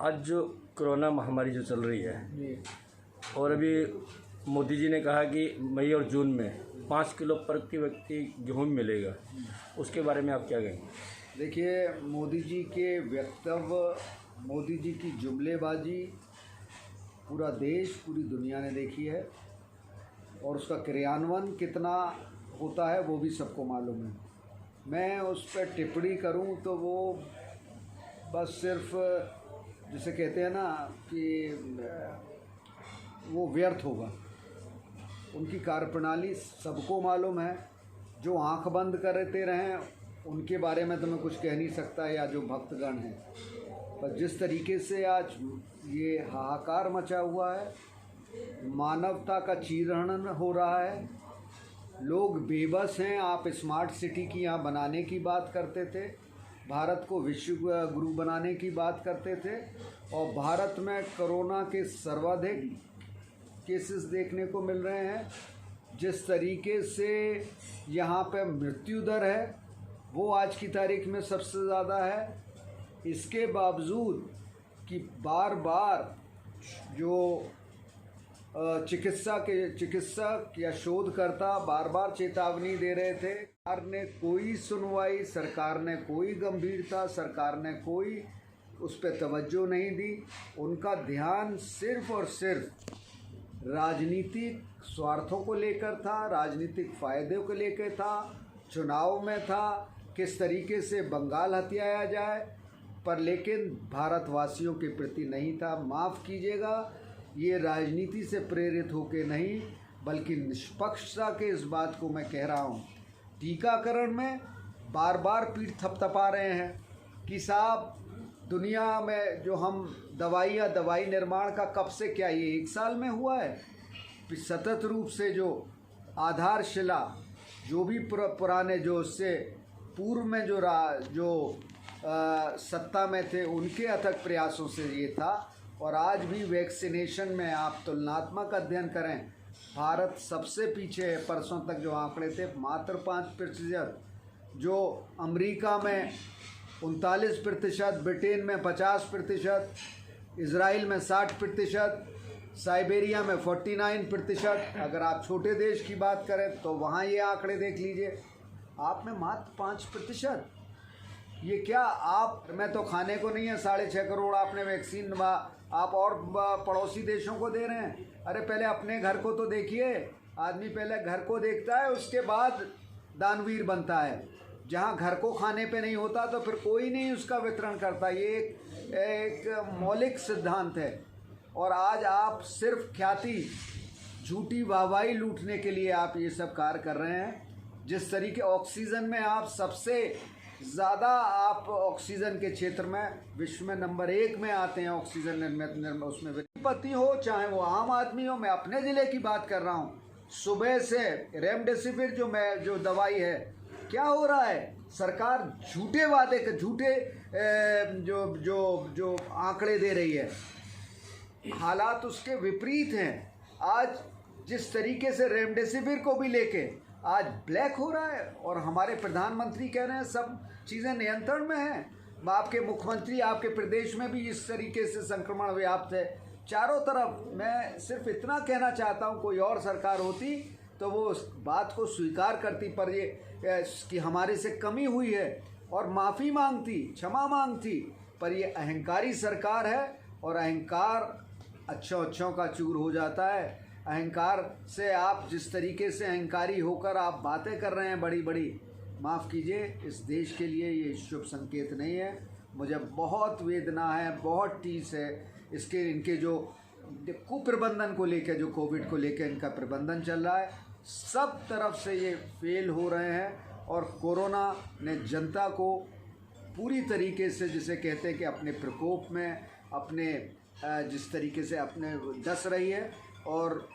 आज जो कोरोना महामारी जो चल रही है और अभी मोदी जी ने कहा कि मई और जून में 5 किलो प्रति व्यक्ति गेहूं मिलेगा, उसके बारे में आप क्या कहेंगे? देखिए, मोदी जी के वक्तव्य, मोदी जी की जुमलेबाजी पूरा देश, पूरी दुनिया ने देखी है और उसका क्रियान्वयन कितना होता है वो भी सबको मालूम है। मैं उस पर टिप्पणी करूं तो वो बस सिर्फ जिसे कहते हैं ना कि वो व्यर्थ होगा। उनकी कार्यप्रणाली सबको मालूम है। जो आंख बंद करते रहें उनके बारे में तो मैं कुछ कह नहीं सकता, या जो भक्तगण हैं, पर जिस तरीके से आज ये हाहाकार मचा हुआ है, मानवता का चीरहरण हो रहा है, लोग बेबस हैं। आप स्मार्ट सिटी की यहाँ बनाने की बात करते थे, भारत को विश्व गुरु बनाने की बात करते थे, और भारत में कोरोना के सर्वाधिक केसेस देखने को मिल रहे हैं। जिस तरीके से यहाँ पे मृत्यु दर है वो आज की तारीख में सबसे ज़्यादा है। इसके बावजूद कि बार बार जो चिकित्सक या शोधकर्ता बार बार चेतावनी दे रहे थे, सरकार ने कोई सुनवाई, सरकार ने कोई गंभीरता, सरकार ने कोई उस पर तवज्जो नहीं दी। उनका ध्यान सिर्फ और सिर्फ राजनीतिक स्वार्थों को लेकर था, राजनीतिक फ़ायदे को लेकर था, चुनाव में था, किस तरीके से बंगाल हथियाया जाए, पर लेकिन भारतवासियों के प्रति नहीं था। माफ़ कीजिएगा, ये राजनीति से प्रेरित होकर नहीं बल्कि निष्पक्षता के इस बात को मैं कह रहा हूँ। टीकाकरण में बार बार पीठ थपथपा रहे हैं कि साहब दुनिया में जो हम दवाई निर्माण का कब से, क्या ये 1 साल में हुआ है? सतत रूप से जो आधारशिला जो भी पुराने जो उससे पूर्व में जो सत्ता में थे उनके अथक प्रयासों से ये था। और आज भी वैक्सीनेशन में आप तुलनात्मक अध्ययन करें, भारत सबसे पीछे है। परसों तक जो आंकड़े थे मात्र 5%, जो अमेरिका में 39%, ब्रिटेन में 50%, इजराइल में 60%, साइबेरिया में 49%। अगर आप छोटे देश की बात करें तो वहाँ ये आंकड़े देख लीजिए, आप में मात्र 5%। ये क्या आप में तो खाने को नहीं है 6.5 करोड़ आपने वैक्सीन आप और पड़ोसी देशों को दे रहे हैं। अरे पहले अपने घर को तो देखिए। आदमी पहले घर को देखता है, उसके बाद दानवीर बनता है। जहाँ घर को खाने पे नहीं होता तो फिर कोई नहीं उसका वितरण करता। ये एक मौलिक सिद्धांत है। और आज आप सिर्फ ख्याति, झूठी वाहवाही लूटने के लिए आप ये सब कार्य कर रहे हैं। जिस तरीके ऑक्सीजन में आप सबसे ज़्यादा, आप ऑक्सीजन के क्षेत्र में विश्व में नंबर 1 में आते हैं। ऑक्सीजन निर्मित उसमें विपत्ति हो चाहे वो आम आदमी हो। मैं अपने ज़िले की बात कर रहा हूँ। सुबह से रेमडेसिविर जो दवाई है, क्या हो रहा है? सरकार झूठे वादे के झूठे जो आंकड़े दे रही है, हालात उसके विपरीत हैं। आज जिस तरीके से रेमडेसिविर को भी लेके आज ब्लैक हो रहा है और हमारे प्रधानमंत्री कह रहे हैं सब चीज़ें नियंत्रण में हैं। आपके मुख्यमंत्री आपके प्रदेश में भी इस तरीके से संक्रमण व्याप्त है चारों तरफ। मैं सिर्फ इतना कहना चाहता हूँ, कोई और सरकार होती तो वो उस बात को स्वीकार करती, पर ये कि हमारे से कमी हुई है और माफ़ी मांगती, क्षमा मांगती। पर ये अहंकारी सरकार है और अहंकार अच्छों का चूर हो जाता है। अहंकार से आप जिस तरीके से अहंकारी होकर आप बातें कर रहे हैं बड़ी बड़ी, माफ़ कीजिए, इस देश के लिए ये शुभ संकेत नहीं है। मुझे बहुत वेदना है, बहुत टीस है इनके जो कुप्रबंधन को लेकर, जो कोविड को लेकर इनका प्रबंधन चल रहा है। सब तरफ से ये फेल हो रहे हैं और कोरोना ने जनता को पूरी तरीके से, जिसे कहते हैं कि अपने प्रकोप में, अपने जिस तरीके से अपने डस रही है और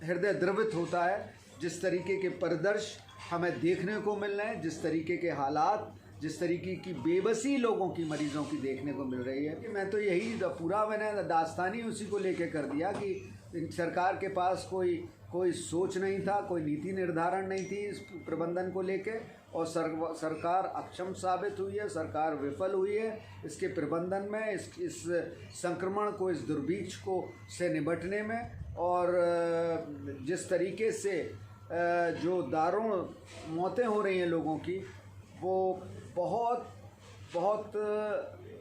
हृदय द्रवित होता है। जिस तरीके के परिदृश्य हमें देखने को मिल रहे हैं, जिस तरीके के हालात, जिस तरीके की बेबसी लोगों की, मरीजों की देखने को मिल रही है, मैं तो यही पूरा मैंने दास्तानी उसी को लेके कर दिया कि सरकार के पास कोई सोच नहीं था, कोई नीति निर्धारण नहीं थी इस प्रबंधन को लेके। और सरकार अक्षम साबित हुई है, सरकार विफल हुई है इसके प्रबंधन में, इस संक्रमण को, इस दुर्भिक्ष को से निपटने में। और जिस तरीके से जो दारुण मौतें हो रही हैं लोगों की, वो बहुत बहुत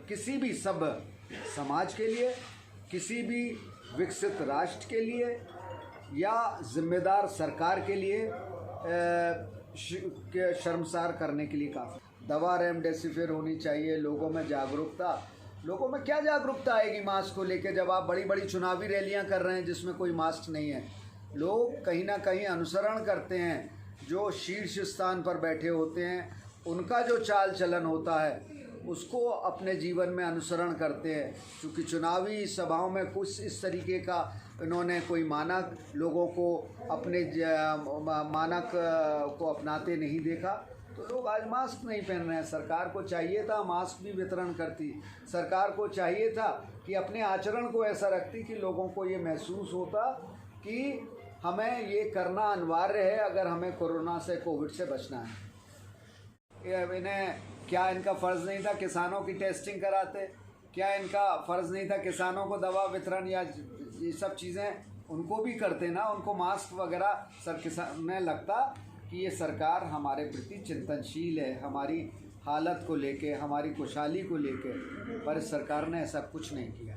किसी भी सब समाज के लिए, किसी भी विकसित राष्ट्र के लिए या जिम्मेदार सरकार के लिए शर्मसार करने के लिए काफ़ी। दवा रेमडेसिविर होनी चाहिए, लोगों में जागरूकता। लोगों में क्या जागरूकता आएगी मास्क को लेकर जब आप बड़ी बड़ी चुनावी रैलियां कर रहे हैं जिसमें कोई मास्क नहीं है। लोग कहीं ना कहीं अनुसरण करते हैं, जो शीर्ष स्थान पर बैठे होते हैं उनका जो चाल चलन होता है उसको अपने जीवन में अनुसरण करते हैं। क्योंकि चुनावी सभाओं में कुछ इस तरीके का इन्होंने कोई मानक लोगों को अपने मानक को अपनाते नहीं देखा, तो लोग आज मास्क नहीं पहन रहे हैं। सरकार को चाहिए था मास्क भी वितरण करती, सरकार को चाहिए था कि अपने आचरण को ऐसा रखती कि लोगों को ये महसूस होता कि हमें ये करना अनिवार्य है अगर हमें कोरोना से, कोविड से बचना है। इन्हें क्या इनका फ़र्ज़ नहीं था किसानों की टेस्टिंग कराते? क्या इनका फ़र्ज़ नहीं था किसानों को दवा वितरण या ये सब चीज़ें उनको भी करते ना? उनको मास्क वगैरह सर किसान में लगता कि ये सरकार हमारे प्रति चिंतनशील है, हमारी हालत को लेके, हमारी खुशहाली को लेके, पर इस सरकार ने ऐसा कुछ नहीं किया।